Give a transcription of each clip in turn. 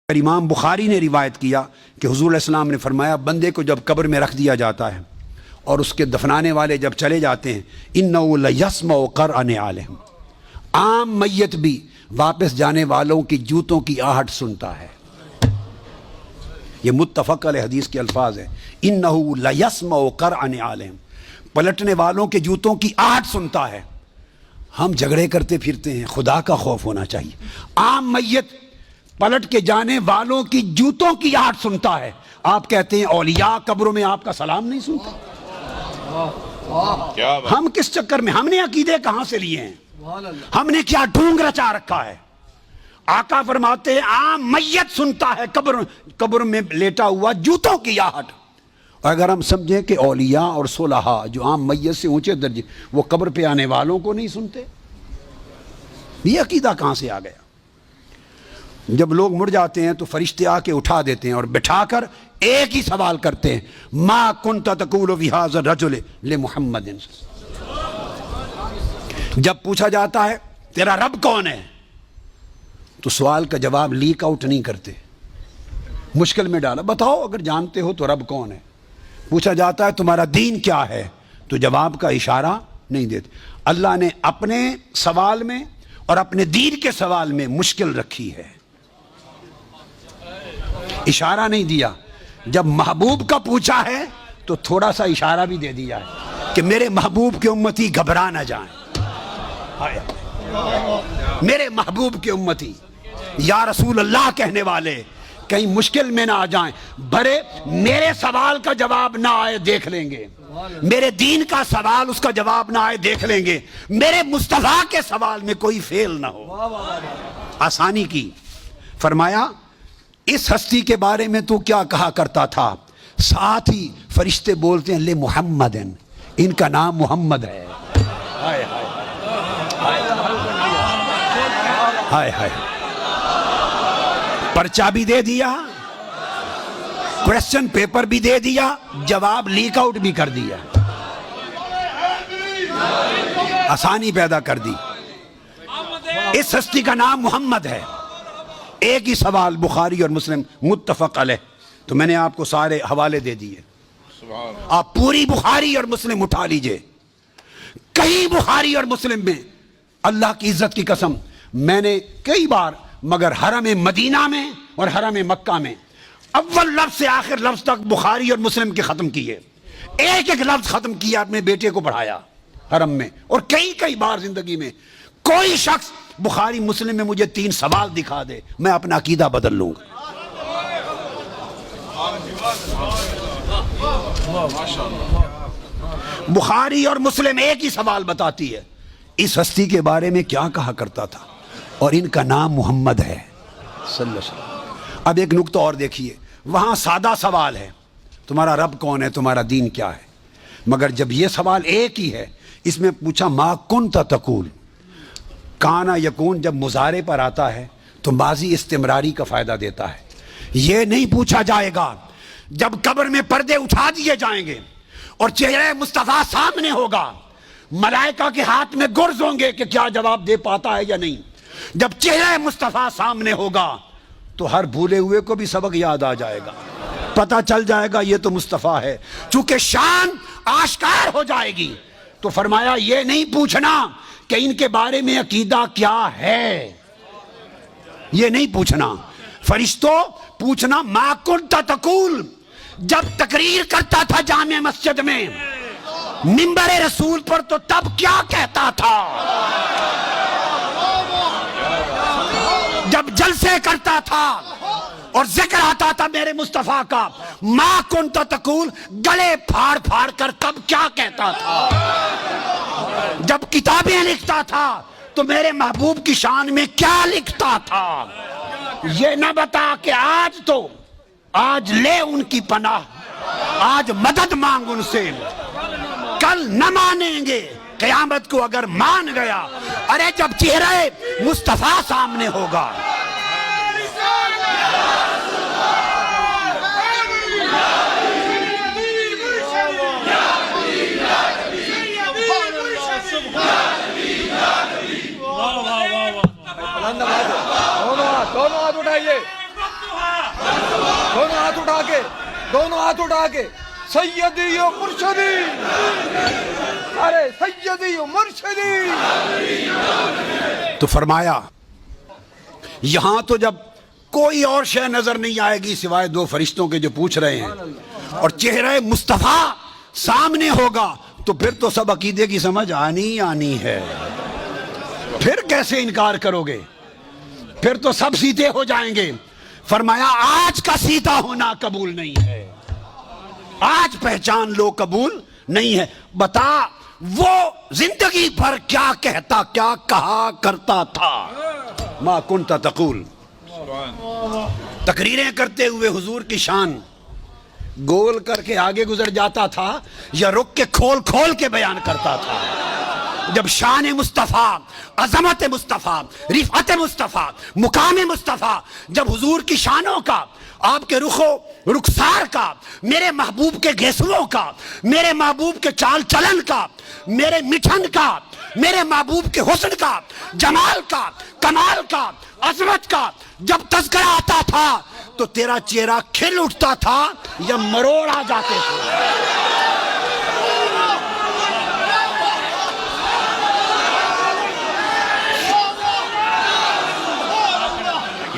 امام بخاری نے روایت کیا کہ حضور علیہ السلام نے فرمایا بندے کو جب قبر میں رکھ دیا جاتا ہے اور اس کے دفنانے والے جب چلے جاتے ہیں اِنَّهُ لَيَسْمَعُ قَرْعَ نِعَالِهِمْ، عام میت بھی واپس جانے والوں کی جوتوں کی آہٹ سنتا ہے۔ یہ متفق علیہ حدیث کے الفاظ ہے، اِنَّهُ لَيَسْمَعُ قَرْعَ نِعَالِهِمْ، پلٹنے والوں کے جوتوں کی آہٹ سنتا ہے۔ ہم جھگڑے کرتے پھرتے ہیں، خدا کا خوف ہونا چاہیے۔ عام میت پلٹ کے جانے والوں کی جوتوں کی آہٹ سنتا ہے، آپ کہتے ہیں اولیاء قبروں میں آپ کا سلام نہیں سنتا۔ ہم کس چکر میں، ہم نے عقیدے کہاں سے لیے ہیں؟ ہم نے کیا ڈھونگ رچا رکھا ہے؟ آقا فرماتے ہیں عام میت سنتا ہے قبر میں لیٹا ہوا جوتوں کی آہٹ۔ اگر ہم سمجھیں کہ اولیاء اور صلحاء جو عام میت سے اونچے درجے وہ قبر پہ آنے والوں کو نہیں سنتے، یہ عقیدہ کہاں سے آ گیا؟ جب لوگ مر جاتے ہیں تو فرشتے آ کے اٹھا دیتے ہیں اور بٹھا کر ایک ہی سوال کرتے ہیں، ما کنت تقول فی ھذا الرجل لمحمد۔ جب پوچھا جاتا ہے تیرا رب کون ہے تو سوال کا جواب لیک آؤٹ نہیں کرتے، مشکل میں ڈالا، بتاؤ اگر جانتے ہو تو رب کون ہے۔ پوچھا جاتا ہے تمہارا دین کیا ہے تو جواب کا اشارہ نہیں دیتے۔ اللہ نے اپنے سوال میں اور اپنے دین کے سوال میں مشکل رکھی ہے، اشارہ نہیں دیا۔ جب محبوب کا پوچھا ہے تو تھوڑا سا اشارہ بھی دے دیا ہے کہ میرے محبوب کے امتی گھبرا نہ جائیں، میرے محبوب کے امتی یا رسول اللہ کہنے والے کہیں مشکل میں نہ آ جائیں، بھرے میرے سوال کا جواب نہ آئے دیکھ لیں گے، میرے دین کا سوال اس کا جواب نہ آئے دیکھ لیں گے، میرے مصطفیٰ کے سوال میں کوئی فیل نہ ہو۔ آسانی کی فرمایا اس ہستی کے بارے میں تو کیا کہا کرتا تھا؟ ساتھ ہی فرشتے بولتے ہیں لے محمد، ان کا نام محمد ہے۔ ہائے ہائے ہائے، پرچہ بھی دے دیا، کویسچن پیپر بھی دے دیا، جواب لیک آؤٹ بھی کر دیا، آسانی پیدا کر دی۔ اس ہستی کا نام محمد ہے۔ ایک ہی سوال بخاری اور مسلم متفق علیہ، تو میں نے آپ کو سارے حوالے دے دیے، آپ پوری بخاری اور مسلم اٹھا لیجئے۔ کئی بخاری اور مسلم میں اللہ کی عزت کی قسم میں نے کئی بار مگر حرم مدینہ میں اور حرم مکہ میں اول لفظ سے آخر لفظ تک بخاری اور مسلم کے ختم کیے، ایک ایک لفظ ختم کیا، اپنے بیٹے کو پڑھایا حرم میں، اور کئی بار زندگی میں کوئی شخص بخاری مسلم میں مجھے 3 سوال دکھا دے میں اپنا عقیدہ بدل لوں گا۔ بخاری اور مسلم ایک ہی سوال بتاتی ہے، اس ہستی کے بارے میں کیا کہا کرتا تھا اور ان کا نام محمد ہے صلی اللہ علیہ وسلم۔ اب ایک نقطہ اور دیکھیے، وہاں سادہ سوال ہے تمہارا رب کون ہے، تمہارا دین کیا ہے، مگر جب یہ سوال ایک ہی ہے، اس میں پوچھا ما کنت تقول، کانا یکون جب مضارع پر آتا ہے تو ماضی استمراری کا فائدہ دیتا ہے۔ یہ نہیں پوچھا جائے گا جب قبر میں پردے اٹھا دیے جائیں گے اور چہرہ مصطفیٰ سامنے ہوگا، ملائکہ کے ہاتھ میں گرز ہوں گے کہ کیا جواب دے پاتا ہے یا نہیں۔ جب چہرہ مصطفیٰ سامنے ہوگا تو ہر بھولے ہوئے کو بھی سبق یاد آ جائے گا، پتہ چل جائے گا یہ تو مصطفیٰ ہے، چونکہ شان آشکار ہو جائے گی۔ تو فرمایا یہ نہیں پوچھنا کہ ان کے بارے میں عقیدہ کیا ہے، یہ نہیں پوچھنا۔ فرشتوں پوچھنا ما کنت تقول، جب تقریر کرتا تھا جامع مسجد میں منبر رسول پر تو تب کیا کہتا تھا، جب جلسے کرتا تھا اور ذکر آتا تھا میرے مصطفیٰ کا، ما کنت تقول گلے پھاڑ پھاڑ کر تب کیا کہتا تھا، جب کتابیں لکھتا تھا تو میرے محبوب کی شان میں کیا لکھتا تھا۔ یہ نہ بتا کہ آج لے ان کی پناہ، آج مدد مانگ ان سے، کل نہ مانیں گے، قیامت کو اگر مان گیا، ارے جب چہرہ مصطفیٰ سامنے ہوگا۔ دونوں ہاتھ اٹھائیے۔ اٹھا کے, دونوں ہاتھ اٹھا کے, سیدی و مرشدی, ارے سیدی و مرشدی. تو فرمایا یہاں تو جب کوئی اور شے نظر نہیں آئے گی سوائے دو فرشتوں کے جو پوچھ رہے ہیں, اور چہرہ مصطفیٰ سامنے ہوگا, تو پھر تو سب عقیدے کی سمجھ آنی ہے. پھر کیسے انکار کرو گے؟ پھر تو سب سیدھے ہو جائیں گے. فرمایا آج کا سیدھا ہونا قبول نہیں ہے, آج پہچان لو قبول نہیں ہے. بتا وہ زندگی بھر کیا کہتا, کیا کہا کرتا تھا. ما کنت تقول, تقریریں کرتے ہوئے حضور کی شان گول کر کے آگے گزر جاتا تھا یا رک کے کھول کھول کے بیان کرتا تھا؟ جب شان مصطفیٰ, عظمت مصطفیٰ, رفعت مصطفیٰ, مقام مصطفیٰ, جب حضور کی شانوں کا, آپ کے رخسار کا, میرے محبوب کے گیسوؤں کا, میرے محبوب کے چال چلن کا, میرے مٹھن کا, میرے محبوب کے حسن کا, جمال کا, کمال کا, عظمت کا جب تذکرہ آتا تھا تو تیرا چہرہ کھل اٹھتا تھا یا مروڑ آ جاتے تھے.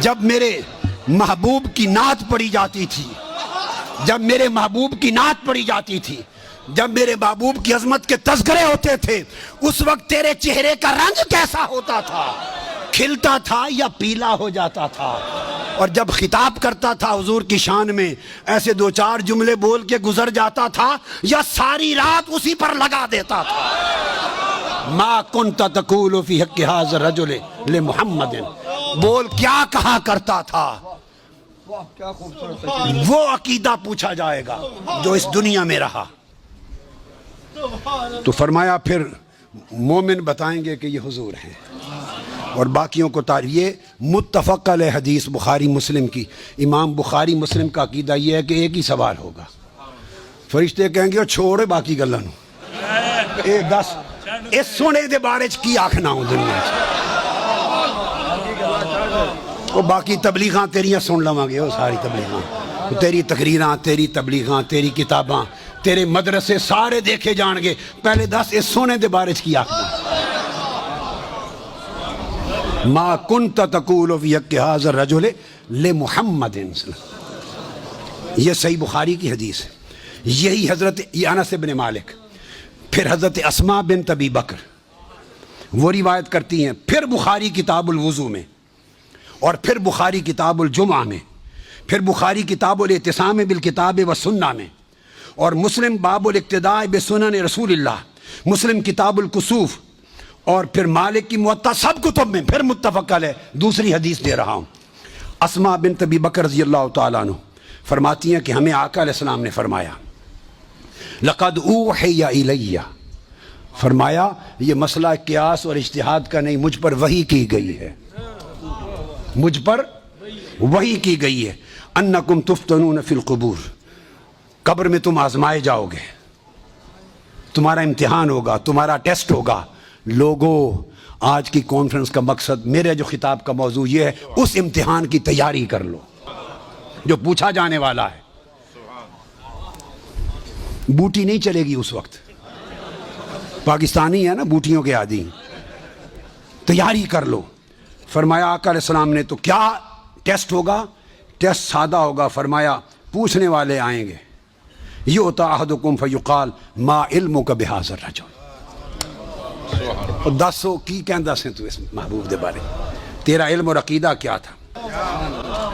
جب میرے محبوب کی نعت پڑھی جاتی تھی, جب میرے محبوب کی نعت پڑھی جاتی تھی, جب میرے محبوب کی عظمت کے تذکرے ہوتے تھے, اس وقت تیرے چہرے کا رنگ کیسا ہوتا تھا؟ کھلتا تھا یا پیلا ہو جاتا تھا؟ اور جب خطاب کرتا تھا حضور کی شان میں, ایسے دو چار جملے بول کے گزر جاتا تھا یا ساری رات اسی پر لگا دیتا تھا؟ ما کنت تقول فی حق ھذا الرجل لمحمد, بول کیا کہا کرتا تھا؟ وہ عقیدہ پوچھا جائے گا جو اس دنیا میں رہا. تو فرمایا پھر مومن بتائیں گے کہ یہ حضور ہیں, اور باقیوں کو یہ متفق علیہ حدیث بخاری مسلم کی. امام بخاری مسلم کا عقیدہ یہ ہے کہ ایک ہی سوال ہوگا. فرشتے کہیں گے چھوڑے باقی گلاں نوں, اے دس اس سونے دے بارے چ کی آکھنا ہوں دنیا چ, وہ باقی تبلیغاں تیریاں سن لواں گے, وہ ساری تبلیغاں, تیری تقریراں, تیری تبلیغاں, تیری کتاباں, تیرے مدرسے سارے دیکھے جان گے. پہلے دس اس سونے دے بارے چ کی آکھنا. ما کنت تقول فی حق ھذا الرجل لمحمد, یہ صحیح بخاری کی حدیث ہے. یہی حضرت انس بن مالک, پھر حضرت اسماء بنت ابی بکر وہ روایت کرتی ہیں, پھر بخاری کتاب الوضو میں, اور پھر بخاری کتاب الجمعہ میں, پھر بخاری کتاب الاعتصام بالکتاب والسنہ میں, اور مسلم باب الاقتداء بسنن رسول اللہ, مسلم کتاب الکسوف, اور پھر مالک کی موطا, سب کتب میں پھر متفق علیہ دوسری حدیث دے رہا ہوں. اسماء بنت ابی بکر رضی اللہ تعالیٰ عنہ فرماتی ہیں کہ ہمیں آقا علیہ السلام نے فرمایا لقد اوحی الی, فرمایا یہ مسئلہ قیاس اور اجتہاد کا نہیں, مجھ پر وحی کی گئی ہے, مجھ پر وحی کی گئی ہے. انکم تفتنون فی القبور, قبر میں تم آزمائے جاؤ گے, تمہارا امتحان ہوگا, تمہارا ٹیسٹ ہوگا. لوگوں آج کی کانفرنس کا مقصد, میرے جو خطاب کا موضوع یہ ہے, اس امتحان کی تیاری کر لو جو پوچھا جانے والا ہے. بوٹی نہیں چلے گی اس وقت, پاکستانی ہے نا بوٹیوں کے عادی, تیاری کر لو. فرمایا آقا علیہ السلام نے تو کیا ٹیسٹ ہوگا؟ ٹیسٹ سادہ ہوگا. فرمایا پوچھنے والے آئیں گے, یؤتی احدکم فیقال ما علمک بہذا الرجل, دسو کی کہندا سے تو اس محبوب دے بارے, تیرا علم اور عقیدہ کیا تھا؟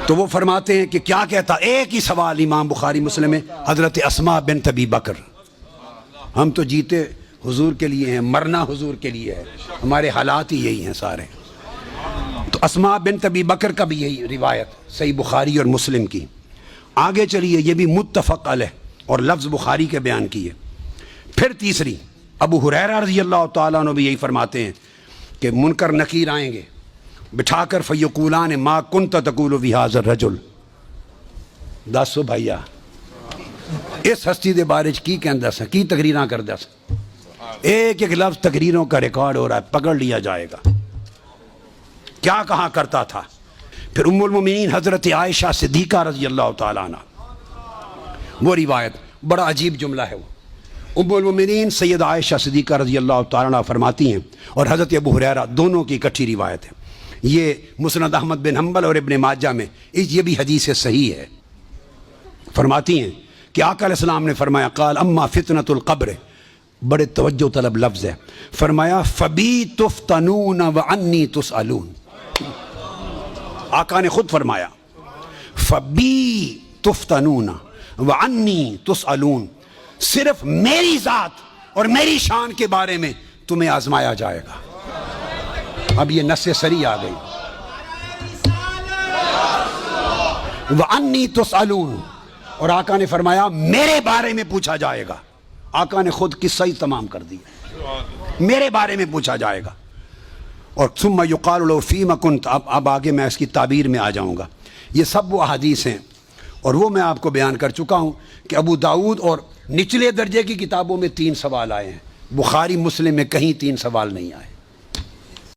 تو وہ فرماتے ہیں کہ کیا کہتا؟ ایک ہی سوال امام بخاری مسلم میں, حضرت اسماء بنت ابی بکر, ہم تو جیتے حضور کے لیے ہیں, مرنا حضور کے لیے ہے, ہمارے حالات ہی یہی ہیں سارے. تو اسماء بنت ابی بکر کا بھی یہی روایت صحیح بخاری اور مسلم کی. آگے چلیے, یہ بھی متفق علیہ اور لفظ بخاری کے بیان کی ہے. پھر تیسری, ابو ہریرہ رضی اللہ تعالیٰ عنہ بھی یہی فرماتے ہیں کہ منکر نکیر آئیں گے, بٹھا کر فیقولان ما کنت تقول فی ھذا الرجل, دسو بھائیا اس ہستی دے بارے کی کہندا سا, کی تقریراں کردا سا. ایک ایک لفظ تقریروں کا ریکارڈ ہو رہا ہے, پکڑ لیا جائے گا. کیا کہا کرتا تھا؟ پھر ام المومنین حضرت عائشہ صدیقہ رضی اللہ تعالیٰ عنہ وہ روایت بڑا عجیب جملہ ہے وہ. ام المومنین سید عائشہ صدیقہ رضی اللہ تعالیٰ عنہ فرماتی ہیں اور حضرت ابو ہریرہ دونوں کی اکٹھی روایت ہے. یہ مسند احمد بن حنبل اور ابن ماجہ میں یہ بھی حدیث صحیح ہے. فرماتی ہیں کہ آقا علیہ السلام نے فرمایا قال اما فتنۃ القبر، بڑے توجہ طلب لفظ ہے، فرمایا فبی تفتنون وعنی تسألون. آقا نے خود فرمایا فبی تفتنون وعنی تسألون، صرف میری ذات اور میری شان کے بارے میں تمہیں آزمایا جائے گا. اب یہ نص سری آ گئی. وعنی تسألون، اور آقا نے فرمایا میرے بارے میں پوچھا جائے گا. آقا نے خود قصہ ہی تمام کر دیا، میرے بارے میں پوچھا جائے گا. اور ثم یقال لو فیم کنت، اب آگے میں اس کی تعبیر میں آ جاؤں گا. یہ سب وہ احادیث ہیں اور وہ میں آپ کو بیان کر چکا ہوں کہ ابو داؤد اور نچلے درجے کی کتابوں میں 3 سوال آئے ہیں، بخاری مسلم میں کہیں 3 سوال نہیں آئے.